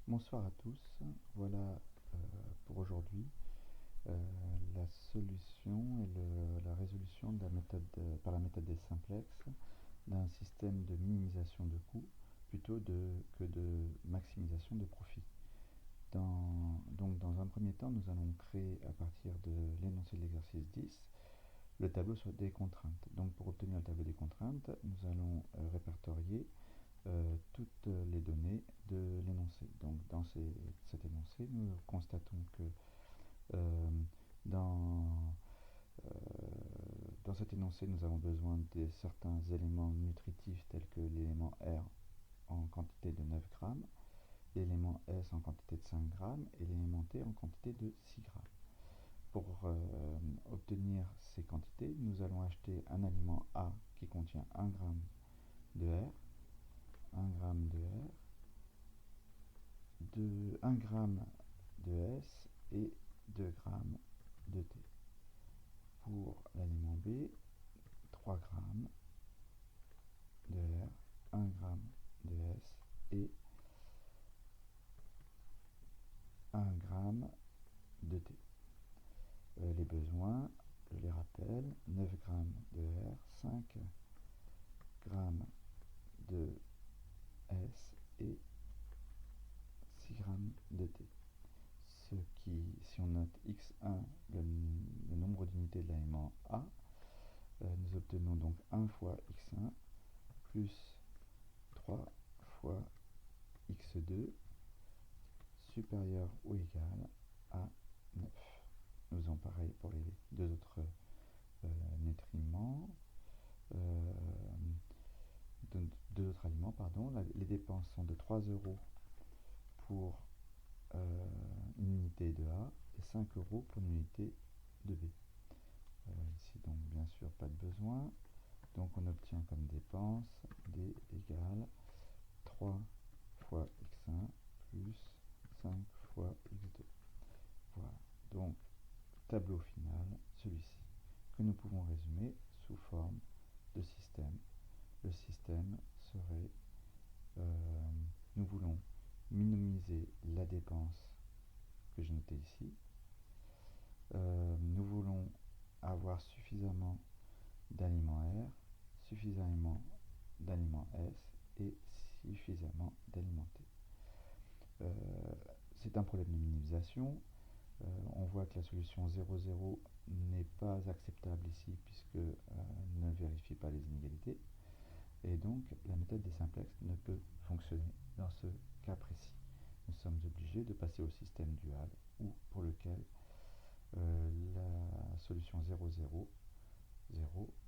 Bonsoir à tous. Voilà pour aujourd'hui euh, la solution et la résolution de la méthode par la méthode des simplexes d'un système de minimisation de coûts plutôt que de maximisation de profit. Donc dans un premier temps, nous allons créer à partir de l'énoncé de l'exercice 10 le tableau sur des contraintes. Donc pour obtenir le tableau des contraintes, nous allons répertorier toutes les données de l'énoncé. Donc cet énoncé, nous constatons que euh, dans, euh, dans cet énoncé, nous avons besoin de certains éléments nutritifs tels que l'élément R en quantité de 9 grammes, l'élément S en quantité de 5 grammes et l'élément T en quantité de 6 grammes. Pour obtenir ces quantités, nous allons acheter un aliment A qui contient 1 g de R, 1 g de R, 1 g de S et 2 g de T. Pour l'aliment B, 3 g de R, 1 g de S et 1 g de T. Les besoins, je les rappelle, 9 g de R, 5 g de S et 6 g de T. Ce qui, si on note x1, le nombre d'unités de l'élément A, nous obtenons donc 1 fois x1 plus 3 fois x2 supérieur ou égal à 9. Nous faisons pareil pour les deux autres nutriments, euh, deux autres aliments, pardon. Les dépenses sont de 3 euros pour une unité de A et 5 euros pour une unité de B. Ici donc bien sûr pas de besoin, donc on obtient comme dépense D égale 3 fois x1 plus 5 fois x2. Voilà, donc tableau final, celui-ci, que nous pouvons résumer sous forme de système. Le système serait, nous voulons minimiser la dépense que j'ai notée ici. Nous voulons avoir suffisamment d'aliments R, suffisamment d'aliments S et suffisamment d'aliments T. C'est un problème de minimisation. On voit que la solution 0,0 n'est pas acceptable ici puisque ne vérifie pas les inégalités. Et donc la méthode des simplexes ne peut fonctionner dans ce cas précis. Nous sommes obligés de passer au système dual ou pour lequel la solution 0,0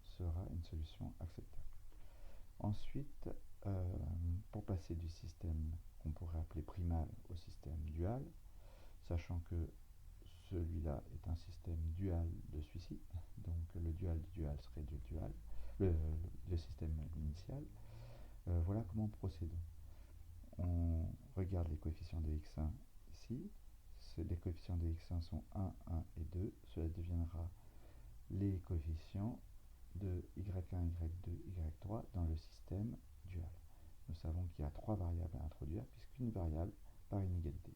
sera une solution acceptable. Ensuite, pour passer du système qu'on pourrait appeler primal au système dual, sachant que celui-là est un système dual de celui-ci, donc le dual du dual serait du dual, le système initial. Voilà comment procédons. On regarde les coefficients de x1 ici. Les coefficients de x1 sont 1, 1 et 2. Cela deviendra les coefficients de y1, y2, y3 dans le système dual. Nous savons qu'il y a 3 variables à introduire puisqu'une variable par inégalité.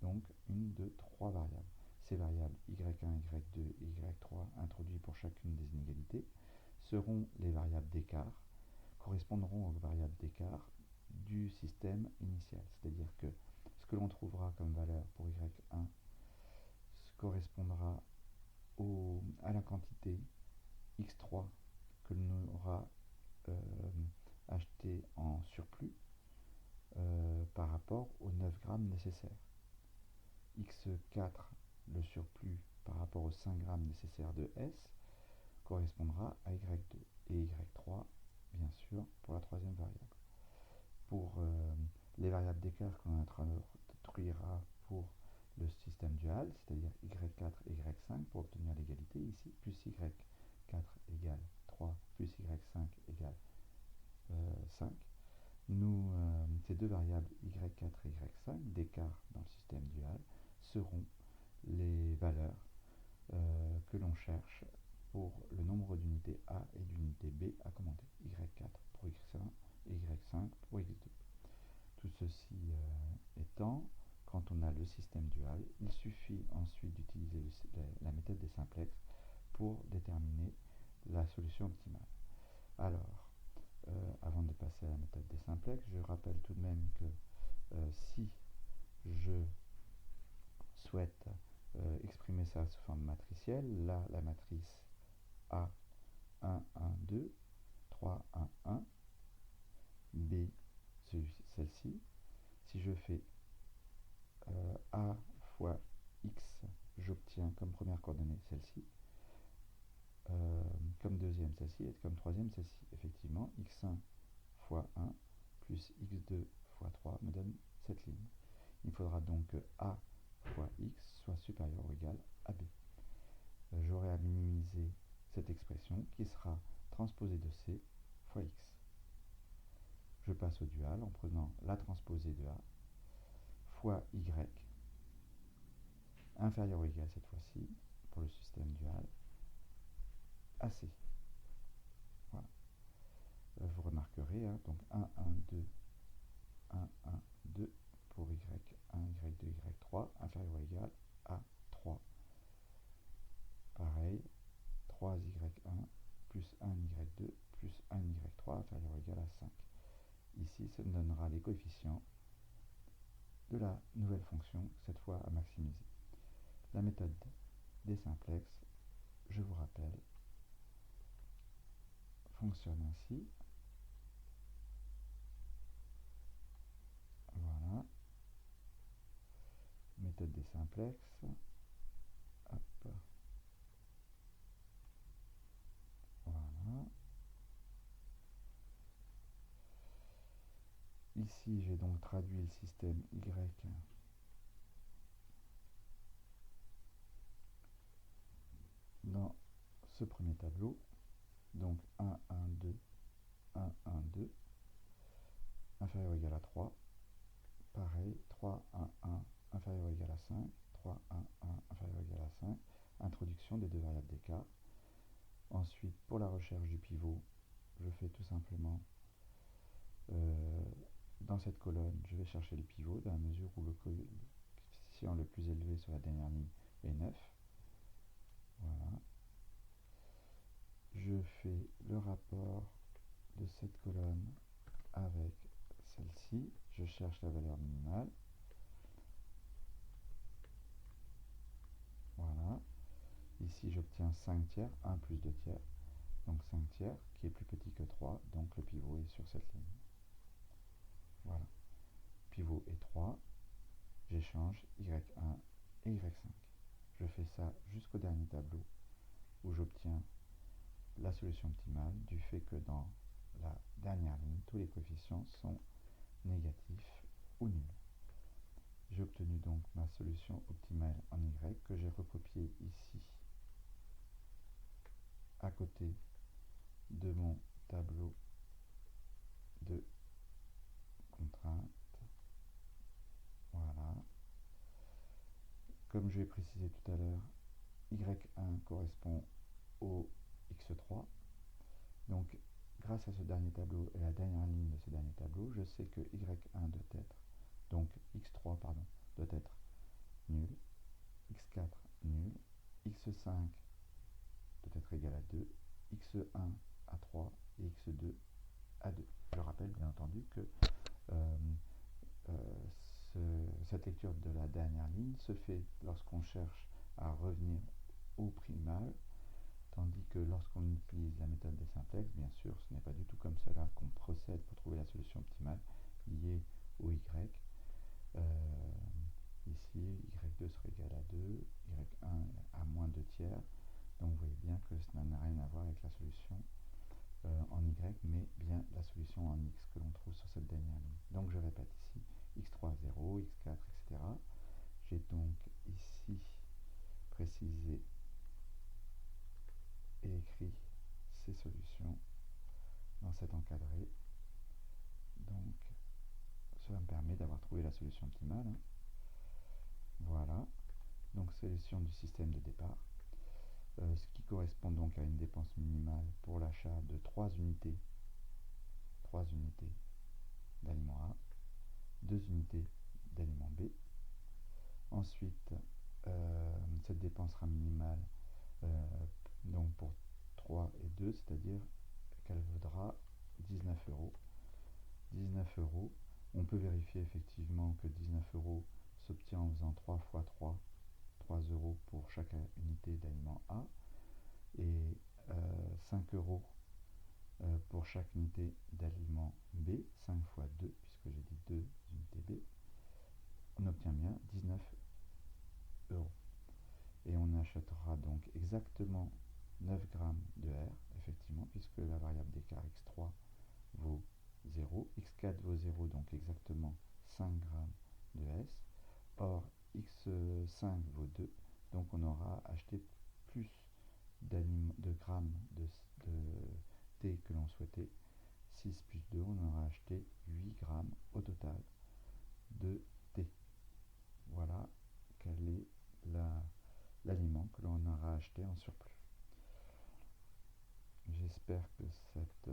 Donc une de 3 variables. Ces variables y1, y2 et y3 introduites pour chacune des inégalités seront les variables d'écart, correspondront aux variables d'écart du système initial. C'est-à-dire que ce que l'on trouvera comme valeur pour y1 correspondra à la quantité x3 que l'on aura acheté en surplus par rapport aux 9 grammes nécessaires. x4, le surplus par rapport aux 5 grammes nécessaires de S, correspondra à y2 et y3, bien sûr, pour la troisième variable. Pour les variables d'écart qu'on introduira pour le système dual, c'est-à-dire y4 et y5 pour obtenir l'égalité ici, plus y4 égale 3 plus y5 égale 5. Ces deux variables y4 et y5 d'écart dans le système dual seront les valeurs que l'on cherche pour le nombre d'unités A et d'unités B à commander. y4 pour x1 et y5 pour x2. Tout ceci temps, quand on a le système dual, il suffit ensuite d'utiliser la méthode des simplexes pour déterminer la solution optimale. Alors, avant de passer à la méthode des simplexes, je rappelle tout de même que si je souhaite exprimer ça sous forme matricielle, là la matrice A 1, 1, 2, 3, 1, 1, B, celle-ci. Si je fais A fois X, j'obtiens comme première coordonnée celle-ci, comme deuxième celle-ci, et comme troisième celle-ci. Effectivement, X1 fois 1 plus X2 fois 3 me donne cette ligne. Il faudra donc que A fois X soit supérieur ou égal à B. J'aurai à minimiser cette expression qui sera transposée de C fois X. Je passe au dual en prenant la transposée de A fois Y inférieur ou égal cette fois-ci pour le système dual à C. Voilà. Vous remarquerez, hein, donc 1, 1, 2, 1, 1, 2 pour Y1, Y2, Y3 inférieur ou égal à 3. Pareil, 3Y1 plus 1Y2 plus 1Y3 inférieur ou égal à 5. Ici, ça me donnera les coefficients de la nouvelle fonction, cette fois à maximiser. La méthode des simplexes, je vous rappelle, fonctionne ainsi. Voilà. Méthode des simplexes. Hop. Voilà. Ici, j'ai donc traduit le système Y dans ce premier tableau. Donc 1, 1, 2, 1, 1, 2, inférieur ou égal à 3. Pareil, 3, 1, 1, inférieur ou égal à 5. 3, 1, 1, inférieur ou égal à 5. Introduction des deux variables d'écart. Ensuite, pour la recherche du pivot, je fais tout simplement dans cette colonne, je vais chercher le pivot dans la mesure où le coefficient le plus élevé sur la dernière ligne est 9. Voilà. Je fais le rapport de cette colonne avec celle-ci. Je cherche la valeur minimale. Voilà. Ici, j'obtiens 5 tiers, 1 plus 2 tiers. Donc 5 tiers, qui est plus petit que 3, donc le pivot est sur cette ligne. Voilà. Pivot est 3. J'échange Y1 et Y5. Je fais ça jusqu'au dernier tableau où j'obtiens la solution optimale du fait que dans la dernière ligne, tous les coefficients sont négatifs ou nuls. J'ai obtenu donc ma solution optimale en Y que j'ai recopiée ici à côté de mon tableau de contraintes. Voilà. Comme je l'ai précisé tout à l'heure, Y1 correspond au X3. Donc, grâce à ce dernier tableau et la dernière ligne de ce dernier tableau, je sais que Y1 doit être, donc X3, pardon, doit être nul, X4 nul, X5 doit être égal à 2, X1 à 3 et X2 à 2. Je rappelle bien entendu que cette lecture de la dernière ligne se fait lorsqu'on cherche à revenir au primal, tandis que lorsqu'on utilise la méthode des simplexes, bien sûr, ce n'est pas du tout comme cela qu'on procède pour trouver la solution optimale liée au Y. Ici, Y2 serait égal à 2, Y1 à moins 2 tiers. Donc vous voyez bien que cela n'a rien à voir avec la solution en Y, mais bien la solution en X que l'on trouve sur cette dernière ligne. Donc je répète ici, X3 0, X4, etc. J'ai donc ici précisé et écrit ces solutions dans cet encadré. Donc cela me permet d'avoir trouvé la solution optimale. Hein. Voilà, donc solution du système de départ. Ce qui correspond donc à une dépense minimale pour l'achat de 3 unités d'aliment A, 2 unités d'aliment Ensuite, cette dépense sera minimale donc pour 3 et 2, c'est-à-dire qu'elle vaudra 19 euros. 19 euros. On peut vérifier effectivement que 19 euros s'obtient en faisant 3 fois 3, 3 euros pour chaque unité d'aliment A, et 5 euros pour chaque unité d'aliment B, 5 fois 2, puisque j'ai dit 2 unités B. On obtient bien 19 euros. Et on achètera donc exactement 9 grammes de R, effectivement, puisque la variable d'écart x3 vaut 0, x4 vaut 0, donc exactement 5 grammes de S. Or, x5 vaut 2, donc on aura acheté plus de grammes de T que l'on souhaitait. 6 plus 2, on aura acheté 8 grammes au total de T. Voilà quel est l'aliment que l'on aura acheté en surplus. J'espère que cette